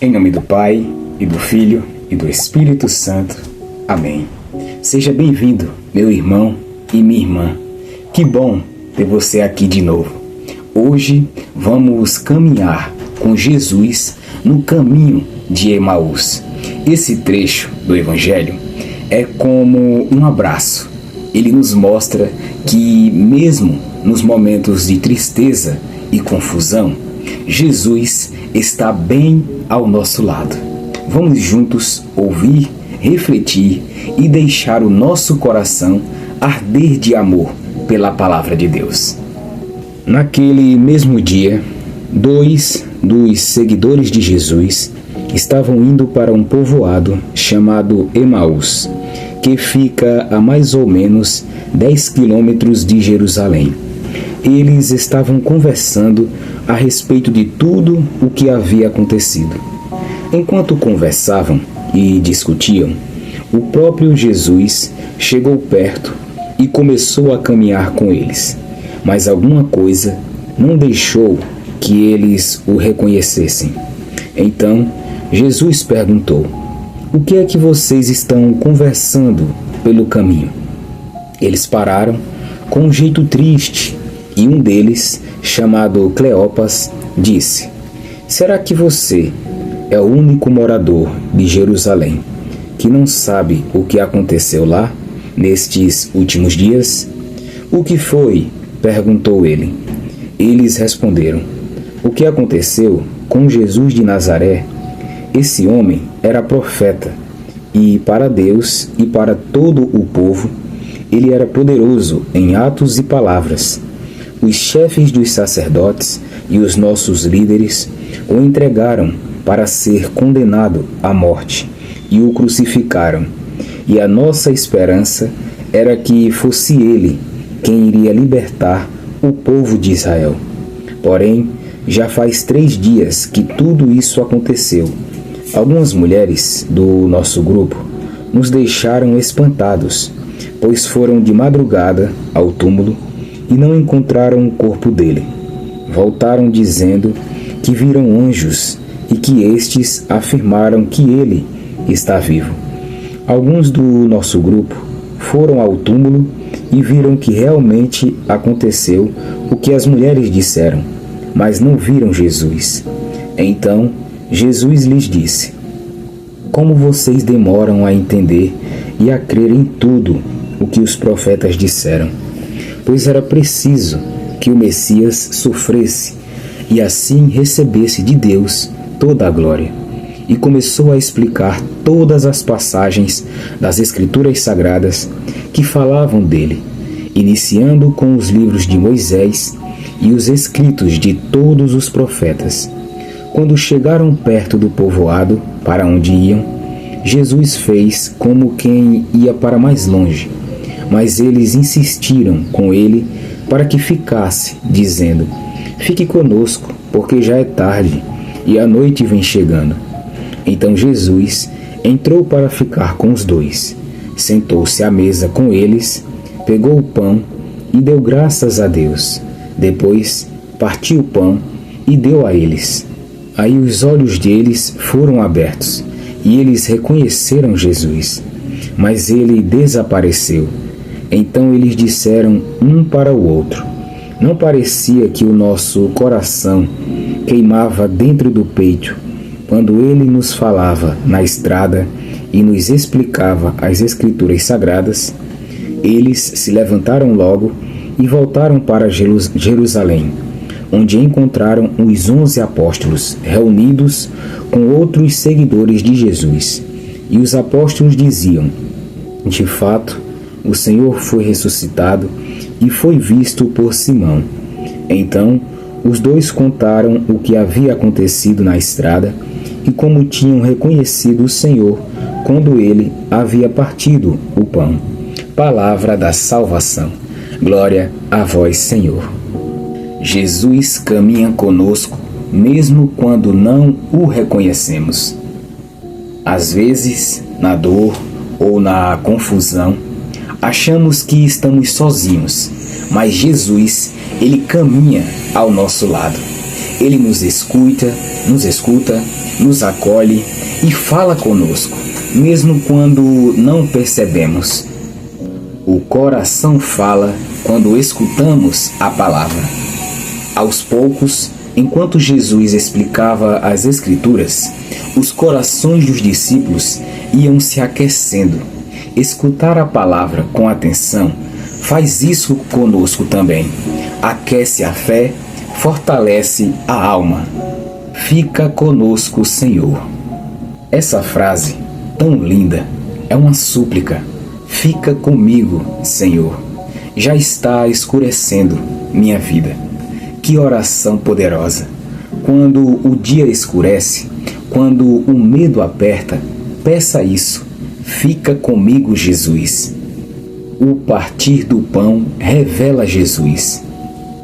Em nome do Pai, e do Filho, e do Espírito Santo. Amém. Seja bem-vindo, meu irmão e minha irmã. Que bom ter você aqui de novo. Hoje vamos caminhar com Jesus no caminho de Emaús. Esse trecho do Evangelho é como um abraço. Ele nos mostra que, mesmo nos momentos de tristeza e confusão, Jesus está bem ao nosso lado. Vamos juntos ouvir, refletir e deixar o nosso coração arder de amor pela palavra de Deus. Naquele mesmo dia, 2 dos seguidores de Jesus estavam indo para um povoado chamado Emaús, que fica a mais ou menos 10 quilômetros de Jerusalém. Eles estavam conversando a respeito de tudo o que havia acontecido. Enquanto conversavam e discutiam, o próprio Jesus chegou perto e começou a caminhar com eles, mas alguma coisa não deixou que eles o reconhecessem. Então, Jesus perguntou: "O que é que vocês estão conversando pelo caminho?" Eles pararam com um jeito triste e um deles, chamado Cleopas, disse: "Será que você é o único morador de Jerusalém que não sabe o que aconteceu lá nestes últimos dias?" "O que foi?" perguntou ele. Eles responderam: "O que aconteceu com Jesus de Nazaré? Esse homem era profeta, e para Deus e para todo o povo, ele era poderoso em atos e palavras. Os chefes dos sacerdotes e os nossos líderes o entregaram para ser condenado à morte e o crucificaram. E a nossa esperança era que fosse ele quem iria libertar o povo de Israel. Porém, já faz 3 dias que tudo isso aconteceu. Algumas mulheres do nosso grupo nos deixaram espantados, pois foram de madrugada ao túmulo e não encontraram o corpo dele. Voltaram dizendo que viram anjos e que estes afirmaram que ele está vivo. Alguns do nosso grupo foram ao túmulo e viram que realmente aconteceu o que as mulheres disseram, mas não viram Jesus." Então Jesus lhes disse: "Como vocês demoram a entender e a crer em tudo o que os profetas disseram? Pois era preciso que o Messias sofresse e assim recebesse de Deus toda a glória." E começou a explicar todas as passagens das Escrituras Sagradas que falavam dele, iniciando com os livros de Moisés e os escritos de todos os profetas. Quando chegaram perto do povoado para onde iam, Jesus fez como quem ia para mais longe, mas eles insistiram com ele para que ficasse, dizendo: "Fique conosco, porque já é tarde e a noite vem chegando." Então Jesus entrou para ficar com os dois, sentou-se à mesa com eles, pegou o pão e deu graças a Deus. Depois partiu o pão e deu a eles. Aí os olhos deles foram abertos e eles reconheceram Jesus, mas ele desapareceu. Então eles disseram um para o outro: "Não parecia que o nosso coração queimava dentro do peito quando ele nos falava na estrada e nos explicava as Escrituras Sagradas?" Eles se levantaram logo e voltaram para Jerusalém, onde encontraram os 11 apóstolos reunidos com outros seguidores de Jesus. E os apóstolos diziam: "De fato, o Senhor foi ressuscitado e foi visto por Simão." Então, os dois contaram o que havia acontecido na estrada e como tinham reconhecido o Senhor quando ele havia partido o pão. Palavra da salvação. Glória a vós, Senhor. Jesus caminha conosco mesmo quando não o reconhecemos. Às vezes, na dor ou na confusão, achamos que estamos sozinhos, mas Jesus, ele caminha ao nosso lado. Ele nos escuta, nos acolhe e fala conosco, mesmo quando não percebemos. O coração fala quando escutamos a palavra. Aos poucos, enquanto Jesus explicava as Escrituras, os corações dos discípulos iam se aquecendo. Escutar a palavra com atenção faz isso conosco também. Aquece a fé, fortalece a alma. Fica conosco, Senhor. Essa frase, tão linda, é uma súplica. Fica comigo, Senhor. Já está escurecendo minha vida. Que oração poderosa! Quando o dia escurece, quando o medo aperta, peça isso. Fica comigo, Jesus. O partir do pão revela Jesus.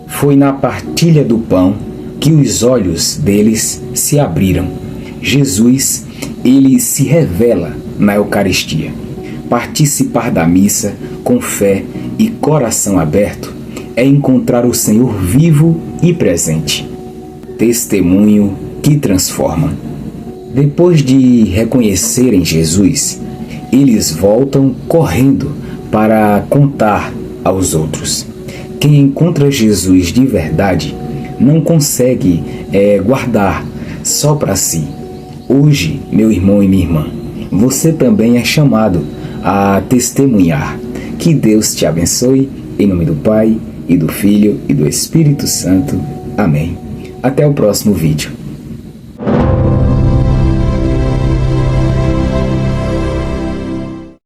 Foi na partilha do pão que os olhos deles se abriram. Jesus, ele se revela na Eucaristia. Participar da missa com fé e coração aberto é encontrar o Senhor vivo e presente. Testemunho que transforma. Depois de reconhecerem Jesus, eles voltam correndo para contar aos outros. Quem encontra Jesus de verdade não consegue guardar só para si. Hoje, meu irmão e minha irmã, você também é chamado a testemunhar. Que Deus te abençoe, em nome do Pai, e do Filho, e do Espírito Santo. Amém. Até o próximo vídeo.